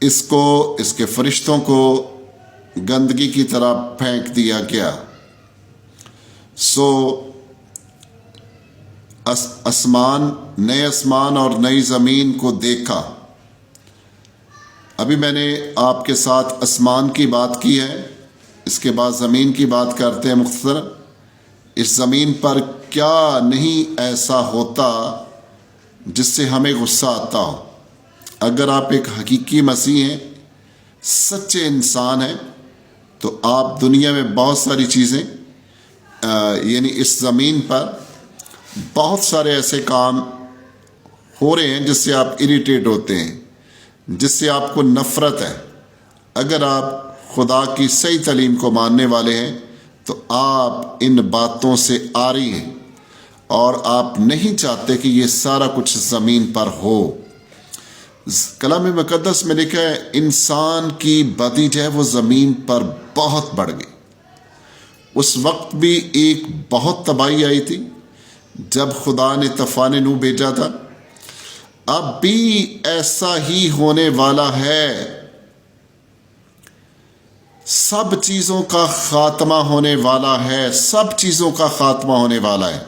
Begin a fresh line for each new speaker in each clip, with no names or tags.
اس کو اس کے فرشتوں کو گندگی کی طرح پھینک دیا گیا۔ نئے آسمان اور نئی زمین کو دیکھا۔ ابھی میں نے آپ کے ساتھ آسمان کی بات کی ہے، اس کے بعد زمین کی بات کرتے ہیں مختصر۔ اس زمین پر کیا نہیں ایسا ہوتا جس سے ہمیں غصہ آتا ہو۔ اگر آپ ایک حقیقی مسیح ہیں، سچے انسان ہیں، تو آپ دنیا میں بہت ساری چیزیں یعنی اس زمین پر بہت سارے ایسے کام ہو رہے ہیں جس سے آپ اریٹیٹ ہوتے ہیں، جس سے آپ کو نفرت ہے۔ اگر آپ خدا کی صحیح تعلیم کو ماننے والے ہیں تو آپ ان باتوں سے عاری ہیں اور آپ نہیں چاہتے کہ یہ سارا کچھ زمین پر ہو۔ کلام مقدس میں لکھا ہے انسان کی بدی جو ہے وہ زمین پر بہت بڑھ گئی۔ اس وقت بھی ایک بہت تباہی آئی تھی جب خدا نے طوفان نوح بھیجا تھا۔ اب بھی ایسا ہی ہونے والا ہے، سب چیزوں کا خاتمہ ہونے والا ہے، سب چیزوں کا خاتمہ ہونے والا ہے۔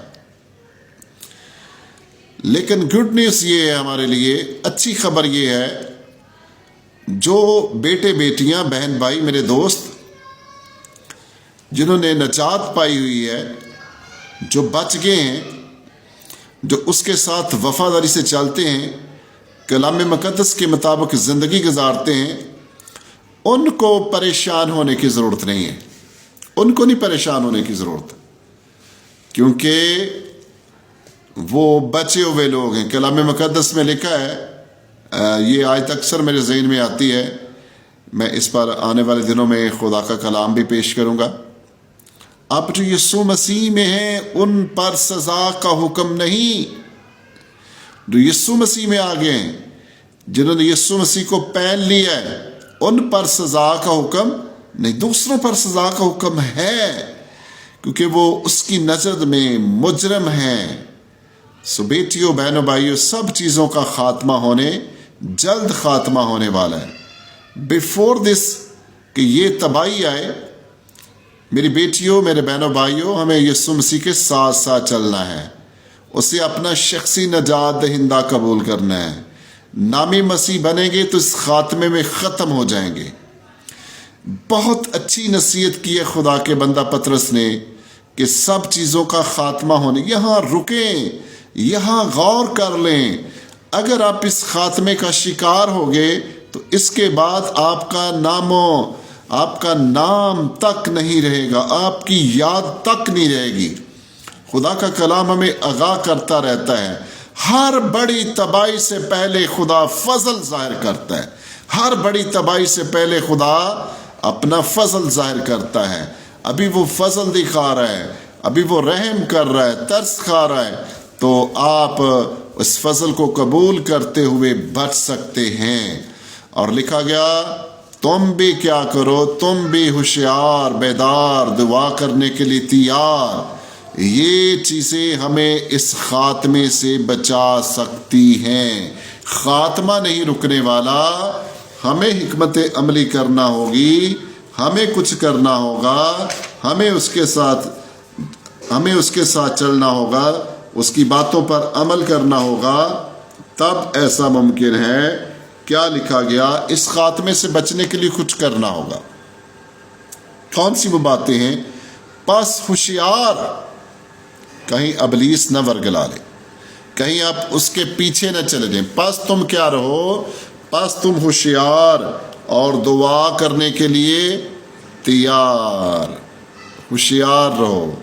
لیکن گڈ نیوز یہ ہے ہمارے لیے، اچھی خبر یہ ہے، جو بیٹے بیٹیاں بہن بھائی میرے دوست جنہوں نے نجات پائی ہوئی ہے، جو بچ گئے ہیں، جو اس کے ساتھ وفاداری سے چلتے ہیں، کلام مقدس کے مطابق زندگی گزارتے ہیں، ان کو پریشان ہونے کی ضرورت نہیں ہے۔ ان کو نہیں پریشان ہونے کی ضرورت، کیونکہ وہ بچے ہوئے لوگ ہیں۔ کلام مقدس میں لکھا ہے، یہ آیت اکثر میرے ذہن میں آتی ہے، میں اس پر آنے والے دنوں میں خدا کا کلام بھی پیش کروں گا۔ اب جو یسوع مسیح میں ہیں ان پر سزا کا حکم نہیں، جو یسوع مسیح میں آ گئے ہیں، جنہوں نے یسوع مسیح کو پہن لیا ہے، ان پر سزا کا حکم نہیں، دوسروں پر سزا کا حکم ہے، کیونکہ وہ اس کی نظر میں مجرم ہیں۔ بیٹیوں بہنوں بھائیوں، سب چیزوں کا خاتمہ جلد خاتمہ ہونے والا ہے۔ بیفور دس کہ یہ تباہی آئے، میری بیٹیوں میرے بہنوں بھائیوں، ہمیں یسوع مسیح کے ساتھ ساتھ چلنا ہے، اسے اپنا شخصی نجات دہندہ قبول کرنا ہے۔ نامی مسیح بنیں گے تو اس خاتمے میں ختم ہو جائیں گے۔ بہت اچھی نصیحت کی ہے خدا کے بندہ پطرس نے کہ سب چیزوں کا خاتمہ ہونے، یہاں رکیں، یہاں غور کر لیں۔ اگر آپ اس خاتمے کا شکار ہوگے تو اس کے بعد آپ کا نام تک نہیں رہے گا، آپ کی یاد تک نہیں رہے گی۔ خدا کا کلام ہمیں آگاہ کرتا رہتا ہے، ہر بڑی تباہی سے پہلے خدا فضل ظاہر کرتا ہے، ہر بڑی تباہی سے پہلے خدا اپنا فضل ظاہر کرتا ہے۔ ابھی وہ فضل دکھا رہا ہے، ابھی وہ رحم کر رہا ہے، ترس کھا رہا ہے، تو آپ اس فضل کو قبول کرتے ہوئے بچ سکتے ہیں۔ اور لکھا گیا تم بھی کیا کرو، تم بھی ہوشیار بیدار دعا کرنے کے لیے تیار۔ یہ چیزیں ہمیں اس خاتمے سے بچا سکتی ہیں۔ خاتمہ نہیں رکنے والا، ہمیں حکمت عملی کرنا ہوگی، ہمیں کچھ کرنا ہوگا، ہمیں اس کے ساتھ چلنا ہوگا، اس کی باتوں پر عمل کرنا ہوگا، تب ایسا ممکن ہے۔ کیا لکھا گیا؟ اس خاتمے سے بچنے کے لیے کچھ کرنا ہوگا۔ کون سی وہ باتیں ہیں؟ پس ہوشیار، کہیں ابلیس نہ ورگلا لے، کہیں آپ اس کے پیچھے نہ چلے جائیں۔ پس تم کیا رہو؟ پس تم ہوشیار اور دعا کرنے کے لیے تیار، ہوشیار رہو۔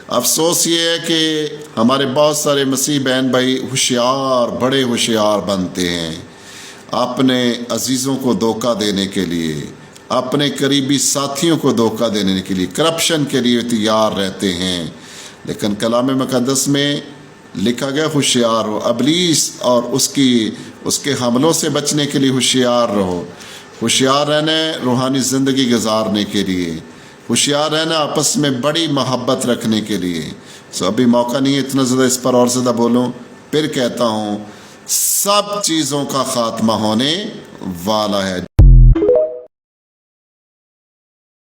افسوس یہ ہے کہ ہمارے بہت سارے مسیح بہن بھائی ہوشیار، بڑے ہوشیار بنتے ہیں، اپنے عزیزوں کو دھوکہ دینے کے لیے، اپنے قریبی ساتھیوں کو دھوکہ دینے کے لیے، کرپشن کے لیے تیار رہتے ہیں۔ لیکن کلام مقدس میں لکھا گیا ہوشیار ہو، ابلیس اور اس کے حملوں سے بچنے کے لیے ہوشیار رہو۔ ہوشیار رہنا ہے روحانی زندگی گزارنے کے لیے، ہوشیار رہنا آپس میں بڑی محبت رکھنے کے لیے۔ ابھی موقع نہیں ہے اتنا زیادہ اس پر اور زیادہ بولوں، پھر کہتا ہوں سب چیزوں کا خاتمہ ہونے والا ہے۔